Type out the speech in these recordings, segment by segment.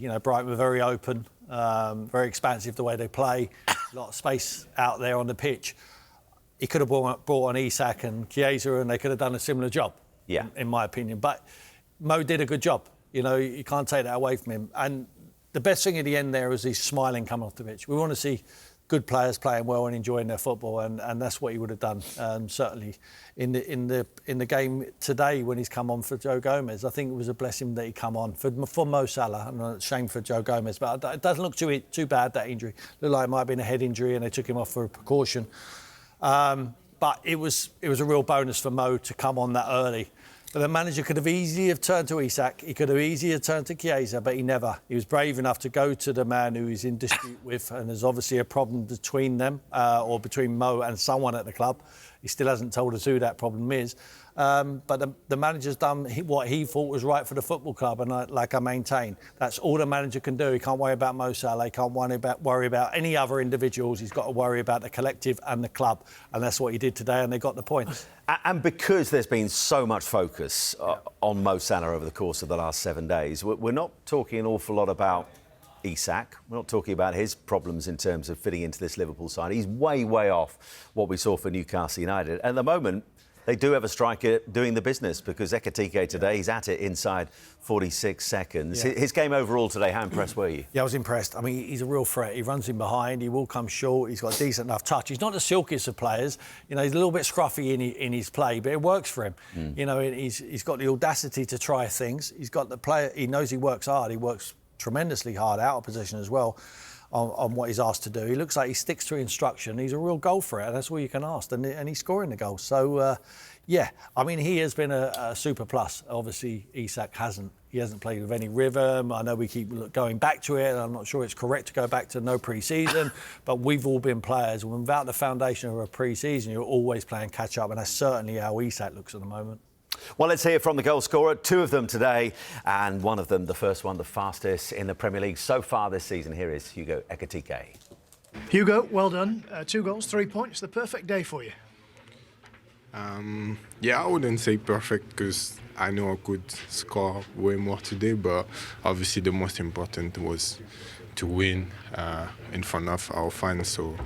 You know, Brighton were very open, very expansive the way they play, a lot of space out there on the pitch. He could have brought on Isak and Chiesa and they could have done a similar job, in my opinion. But Mo did a good job. You know, you can't take that away from him. And the best thing at the end there was he's smiling coming off the pitch. We want to see good players playing well and enjoying their football, and that's what he would have done. Certainly, in the game today when he's come on for Joe Gomez, I think it was a blessing that he come on for Mo Salah. I'm not ashamed for Joe Gomez, but it doesn't look too bad, that injury. Looked like it might have been a head injury, and they took him off for a precaution. But it was a real bonus for Mo to come on that early. But the manager could have easily have turned to Isak. He could have easily have turned to Chiesa, but he never. He was brave enough to go to the man who he's in dispute with, and there's obviously a problem between them, or between Mo and someone at the club. He still hasn't told us who that problem is. But the manager's done what he thought was right for the football club, and like I maintain, that's all the manager can do. He can't worry about Mo Salah, he can't worry about any other individuals. He's got to worry about the collective and the club, and that's what he did today, and they got the points. And because there's been so much focus on Mo Salah over the course of the last 7 days, we're not talking an awful lot about Isak. We're not talking about his problems in terms of fitting into this Liverpool side. He's way off what we saw for Newcastle United. At the moment, they do have a striker doing the business, because Ekitike today, he's at it inside 46 seconds. Yeah. His game overall today, how impressed were you? Yeah, I was impressed. I mean, he's a real threat. He runs in behind, he will come short, he's got a decent enough touch. He's not the silkiest of players. You know, he's a little bit scruffy in his play, but it works for him. You know, he's got the audacity to try things. He's got the player, he knows he works hard. He works tremendously hard out of position as well. On what he's asked to do. He looks like he sticks to instruction. He's a real goal threat, and that's all you can ask. And he's scoring the goals. So, yeah, I mean, he has been a super plus. Obviously, Isak hasn't. He hasn't played with any rhythm. I know we keep going back to it, and I'm not sure it's correct to go back to no pre-season, but we've all been players. And without the foundation of a pre-season, you're always playing catch-up, and that's certainly how Isak looks at the moment. Well, let's hear from the goal scorer. 2 of them today, and one of them, the first one, the fastest in the Premier League so far this season. Here is Hugo Ekitike. Hugo, well done. 2 goals, 3 points. The perfect day for you. Yeah, I wouldn't say perfect, because I know I could score way more today, but obviously the most important was to win in front of our fans. So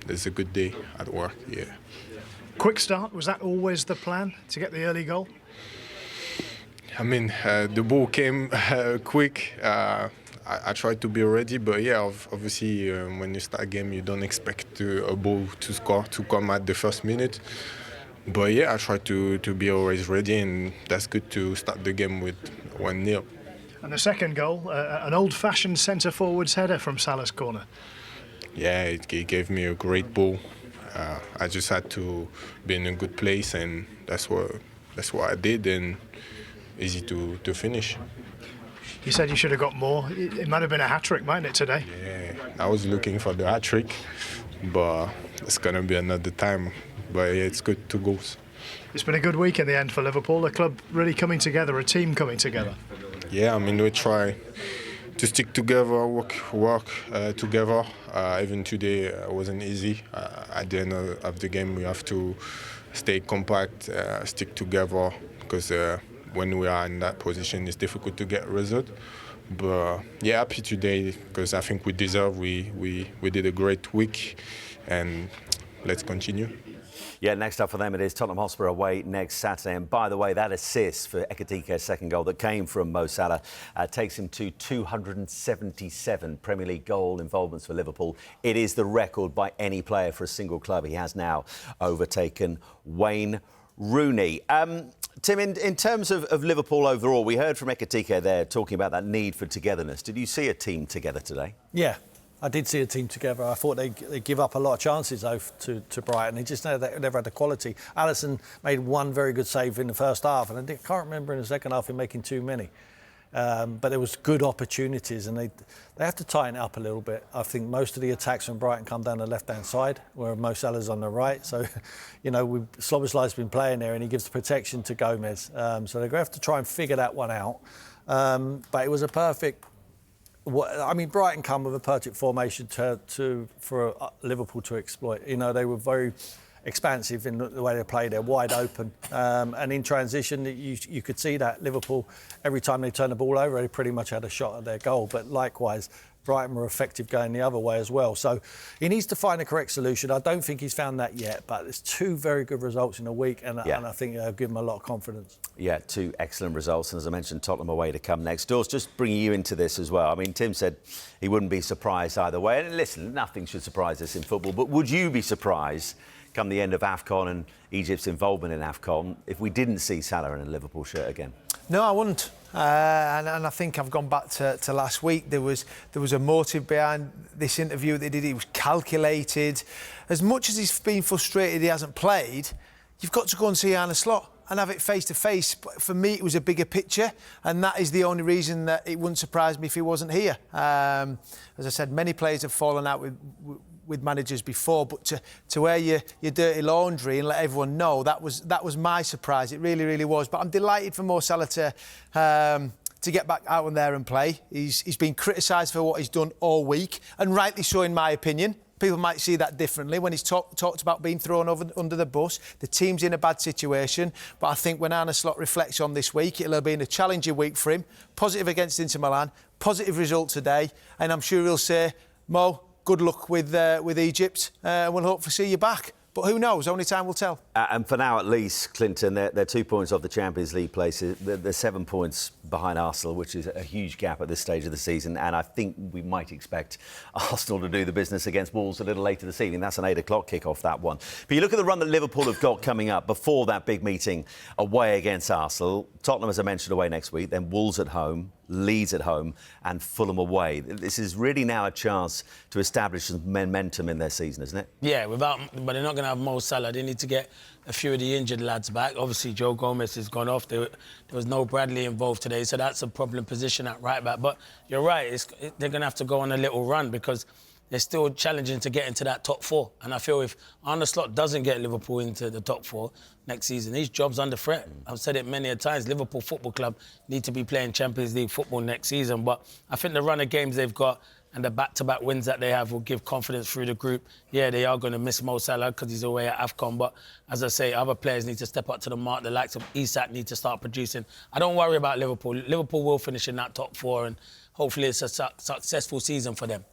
it's a good day at work, yeah. Quick start, was that always the plan, to get the early goal? I mean, the ball came quick. I tried to be ready, but yeah, obviously when you start a game, you don't expect a ball to come at the first minute. But yeah, I try to be always ready, and that's good to start the game with 1-0. And the second goal, an old-fashioned centre-forward's header from Salah's corner. Yeah, it gave me a great ball. I just had to be in a good place, and that's what I did, and easy to finish. You said you should have got more. It might have been a hat-trick, mightn't it, today? Yeah, I was looking for the hat-trick, but it's going to be another time. But yeah, it's good, 2 goals. It's been a good week in the end for Liverpool, the club really coming together, a team coming together. Yeah, I mean, we try to stick together, work together. Even today it wasn't easy. At the end of the game, we have to stay compact, stick together, because when we are in that position, it's difficult to get a result. But yeah, happy today, because I think we deserve. We did a great week, and let's continue. Yeah, next up for them it is Tottenham Hotspur away next Saturday. And by the way, that assist for Ekitike's second goal that came from Mo Salah takes him to 277 Premier League goal involvements for Liverpool. It is the record by any player for a single club. He has now overtaken Wayne Rooney. Tim, in terms of Liverpool overall, we heard from Ekitike there talking about that need for togetherness. Did you see a team together today? Yeah. I did see a team together. I thought they'd give up a lot of chances, though, to Brighton. They just never had the quality. Alisson made 1 very good save in the first half, and I can't remember in the second half him making too many. But there was good opportunities, and they have to tighten it up a little bit. I think most of the attacks from Brighton come down the left-hand side, where Mo Salah's on the right. So, you know, Szoboszlai's been playing there, and he gives the protection to Gomez. So they're going to have to try and figure that one out. But it was a perfect... I mean, Brighton come with a perfect formation for Liverpool to exploit. You know, they were very expansive in the way they play. They're wide open. And in transition, you could see that Liverpool, every time they turned the ball over, they pretty much had a shot at their goal. But likewise, Brighton were effective going the other way as well. So he needs to find the correct solution. I don't think he's found that yet, but there's 2 very good results in a week, and I think it'll give him a lot of confidence. Yeah, 2 excellent results. And as I mentioned, Tottenham away to come next. Dawes, just bringing you into this as well. I mean, Tim said he wouldn't be surprised either way. And listen, nothing should surprise us in football. But would you be surprised come the end of AFCON and Egypt's involvement in AFCON if we didn't see Salah in a Liverpool shirt again? No, I wouldn't. And I think I've gone back to last week. There was a motive behind this interview they did. It was calculated. As much as he's been frustrated he hasn't played, you've got to go and see Arne Slot and have it face to face. But for me, it was a bigger picture, and that is the only reason that it wouldn't surprise me if he wasn't here. As I said, many players have fallen out with managers before, but to air your dirty laundry and let everyone know, that was my surprise. It really, really was. But I'm delighted for Mo Salah to get back out on there and play. He's been criticised for what he's done all week, and rightly so in my opinion. People might see that differently when he's talked about being thrown under the bus. The team's in a bad situation, but I think when Arne Slot reflects on this week, it'll have been a challenging week for him. Positive against Inter Milan, positive result today, and I'm sure he'll say, Mo, good luck with Egypt, and we'll hope to see you back. But who knows? Only time will tell. And for now, at least, Clinton, they're 2 points off the Champions League places. They're 7 points behind Arsenal, which is a huge gap at this stage of the season. And I think we might expect Arsenal to do the business against Wolves a little later this evening. That's an 8 o'clock kick-off, that one. But you look at the run that Liverpool have got coming up before that big meeting away against Arsenal. Tottenham, as I mentioned, away next week. Then Wolves at home, Leeds at home and Fulham away. This is really now a chance to establish some momentum in their season, isn't it? Yeah, but they're not going to have Mo Salah. They need to get a few of the injured lads back. Obviously, Joe Gomez has gone off. There was no Bradley involved today, so that's a problem position at right back. But you're right, they're going to have to go on a little run because they're still challenging to get into that top 4. And I feel if Arne Slot doesn't get Liverpool into the top 4 next season, his job's under threat. I've said it many a times, Liverpool Football Club need to be playing Champions League football next season. But I think the run of games they've got and the back-to-back wins that they have will give confidence through the group. Yeah, they are going to miss Mo Salah because he's away at AFCON, but as I say, other players need to step up to the mark. The likes of Isak need to start producing. I don't worry about Liverpool. Liverpool will finish in that top 4 and hopefully it's a successful season for them.